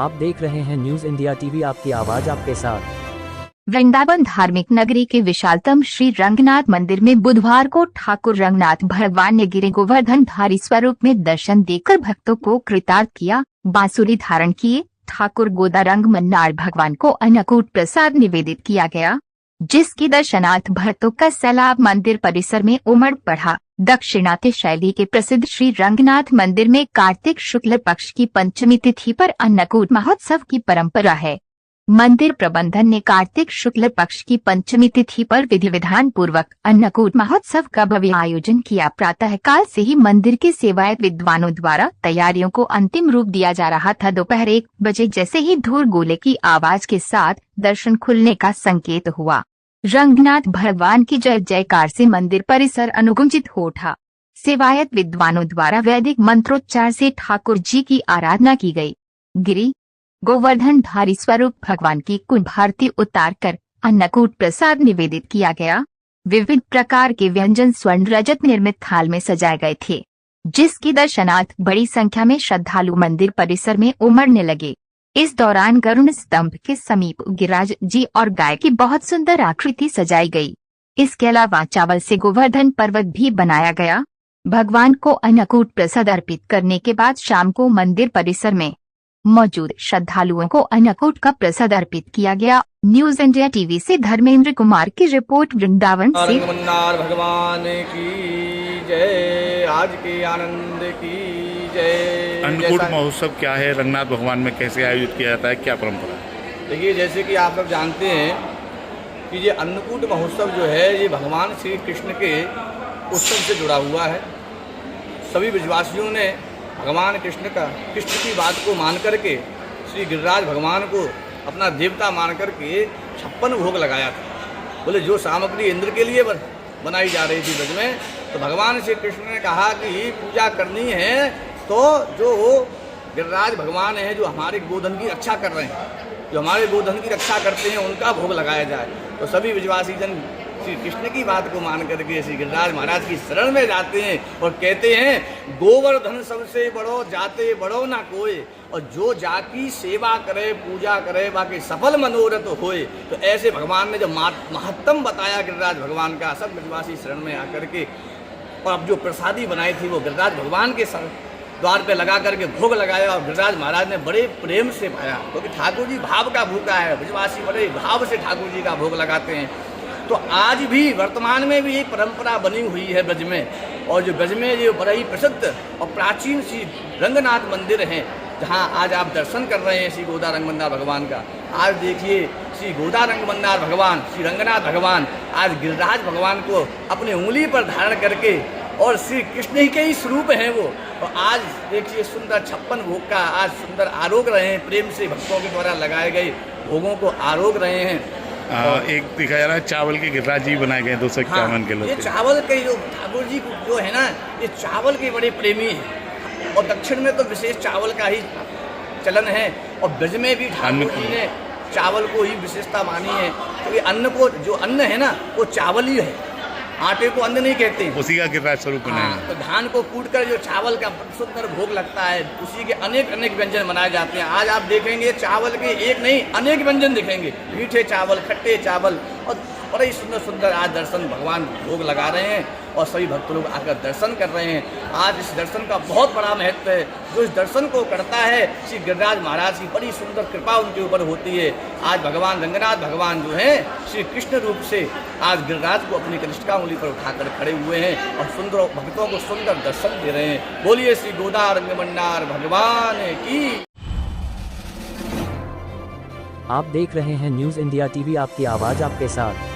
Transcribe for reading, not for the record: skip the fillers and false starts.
आप देख रहे हैं न्यूज इंडिया टीवी, आपकी आवाज आपके साथ। वृंदावन धार्मिक नगरी के विशालतम श्री रंगनाथ मंदिर में बुधवार को ठाकुर रंगनाथ भगवान ने गिरि गोवर्धन धारी स्वरूप में दर्शन देकर भक्तों को कृतार्थ किया। बांसुरी धारण किए ठाकुर गोदारंग मन्नार भगवान को अन्नकूट प्रसाद निवेदित किया गया, जिसकी दर्शनार्थ भक्तों का सैलाब मंदिर परिसर में उमड़ पड़ा। दक्षिणात्य शैली के प्रसिद्ध श्री रंगनाथ मंदिर में कार्तिक शुक्ल पक्ष की पंचमी तिथि पर अन्नकूट महोत्सव की परंपरा है। मंदिर प्रबंधन ने कार्तिक शुक्ल पक्ष की पंचमी तिथि पर विधि विधान पूर्वक अन्नकूट महोत्सव का भव्य आयोजन किया। प्रातः काल से ही मंदिर के सेवायत विद्वानों द्वारा तैयारियों को अंतिम रूप दिया जा रहा था। दोपहर 1 बजे जैसे ही धूल गोले की आवाज के साथ दर्शन खुलने का संकेत हुआ। रंगनाथ भगवान की जय जयकार से मंदिर परिसर अनुगुंजित हो उठा। सेवायत विद्वानों द्वारा वैदिक मंत्रोच्चार से ठाकुर जी की आराधना की गई। गिरि गोवर्धन धारी स्वरूप भगवान की कुंभारती उतारकर अन्नकूट प्रसाद निवेदित किया गया। विविध प्रकार के व्यंजन स्वर्ण रजत निर्मित थाल में सजाए गए थे, जिसकी दर्शनार्थ बड़ी संख्या में श्रद्धालु मंदिर परिसर में उमड़ने लगे। इस दौरान गरुड़ स्तंभ के समीप गिरिराज जी और गाय की बहुत सुंदर आकृति सजाई गई। इसके अलावा चावल से गोवर्धन पर्वत भी बनाया गया। भगवान को अन्नकूट प्रसाद अर्पित करने के बाद शाम को मंदिर परिसर में मौजूद श्रद्धालुओं को अन्नकूट का प्रसाद अर्पित किया गया। न्यूज इंडिया टीवी से धर्मेंद्र कुमार की रिपोर्ट, वृंदावन से। भगवान की जय, आज के आनंद की जय। अन्नकूट महोत्सव क्या है, रंगनाथ भगवान में कैसे आयोजित किया जाता है, क्या परंपरा है? देखिए, जैसे कि आप लोग जानते हैं कि ये अन्नकूट महोत्सव जो है ये भगवान श्री कृष्ण के उत्सव से जुड़ा हुआ है। सभी ब्रजवासियों ने भगवान कृष्ण की बात को मान करके श्री गिरिराज भगवान को अपना देवता मान करके 56 भोग लगाया था। बोले जो सामग्री इंद्र के लिए बनाई जा रही थी ब्रज में, तो भगवान श्री कृष्ण ने कहा कि पूजा करनी है तो जो गिरिराज भगवान है, जो हमारे गोधन की रक्षा कर रहे हैं, जो हमारे गोधन की रक्षा करते हैं, उनका भोग लगाया जाए। तो सभी ब्रजवासी जन श्री कृष्ण की बात को मान करके श्री गिरिराज महाराज की शरण में जाते हैं और कहते हैं गोवर्धन सबसे बड़ो जाते बड़ो ना कोई, और जो जाकी सेवा करे पूजा करे बाकी सफल मनोरथ होए। तो ऐसे भगवान ने जो महत्तम बताया गिरिराज भगवान का, सब ब्रजवासी शरण में आकर के और अब जो प्रसादी बनाई थी वो गिरिराज भगवान के द्वार पे लगा करके भोग लगाया और गिरिराज महाराज ने बड़े प्रेम से पाया, क्योंकि ठाकुर जी भाव का भूखा है। ब्रजवासी बड़े भाव से ठाकुर जी का भोग लगाते हैं। तो आज भी वर्तमान में भी एक परंपरा बनी हुई है ब्रज में, और जो ब्रज में जो बड़ा ही प्रसिद्ध और प्राचीन श्री रंगनाथ मंदिर है, जहां आज आप दर्शन कर रहे हैं श्री गोदारंग मन्नार भगवान का। आज देखिए श्री गोदारंग मन्नार भगवान श्री रंगनाथ भगवान आज गिरिराज भगवान को अपनी उंगली पर धारण करके, और श्री कृष्ण ही के ही स्वरूप हैं वो। और आज देखिए सुंदर 56 भोग का आज सुंदर आरोग रहे हैं, प्रेम से भक्तों के द्वारा लगाए गए भोगों को आरोग रहे हैं। एक दिखाया जा रहा है चावल के गिरिराज जी बनाए गए 251 किलो। ये चावल के जो ठाकुर जी जो है ना, ये चावल के बड़े प्रेमी हैं, और दक्षिण में तो विशेष चावल का ही चलन है, और ब्रज में भी ठाकुर जी ने चावल को ही विशेषता मानी है। तो ये अन्न को, जो अन्न है ना, वो चावल ही है, आटे को अन्न नहीं कहते हैं। उसी का गिरिराज स्वरूप बनाया। तो धान को कूटकर जो चावल का सुंदर भोग लगता है, उसी के अनेक अनेक व्यंजन बनाए जाते हैं। आज आप देखेंगे चावल के एक नहीं अनेक व्यंजन दिखेंगे, मीठे चावल, खट्टे चावल, और बड़े ही सुंदर सुंदर आज दर्शन भगवान भोग लगा रहे हैं और सभी भक्त लोग आकर दर्शन कर रहे हैं। आज इस दर्शन का बहुत बड़ा महत्व है। जो इस दर्शन को करता है, श्री गिरिराज महाराज की बड़ी सुंदर कृपा उनके ऊपर होती है। आज भगवान रंगनाथ भगवान जो हैं श्री कृष्ण रूप से आज गिरिराज को अपनी कनिष्ठा उंगली पर उठाकर खड़े हुए हैं और सुंदर भक्तों को सुंदर दर्शन दे रहे हैं। बोलिए श्री गोदारंग मन्नार भगवान की। आप देख रहे हैं न्यूज इंडिया टीवी, आपकी आवाज आपके साथ।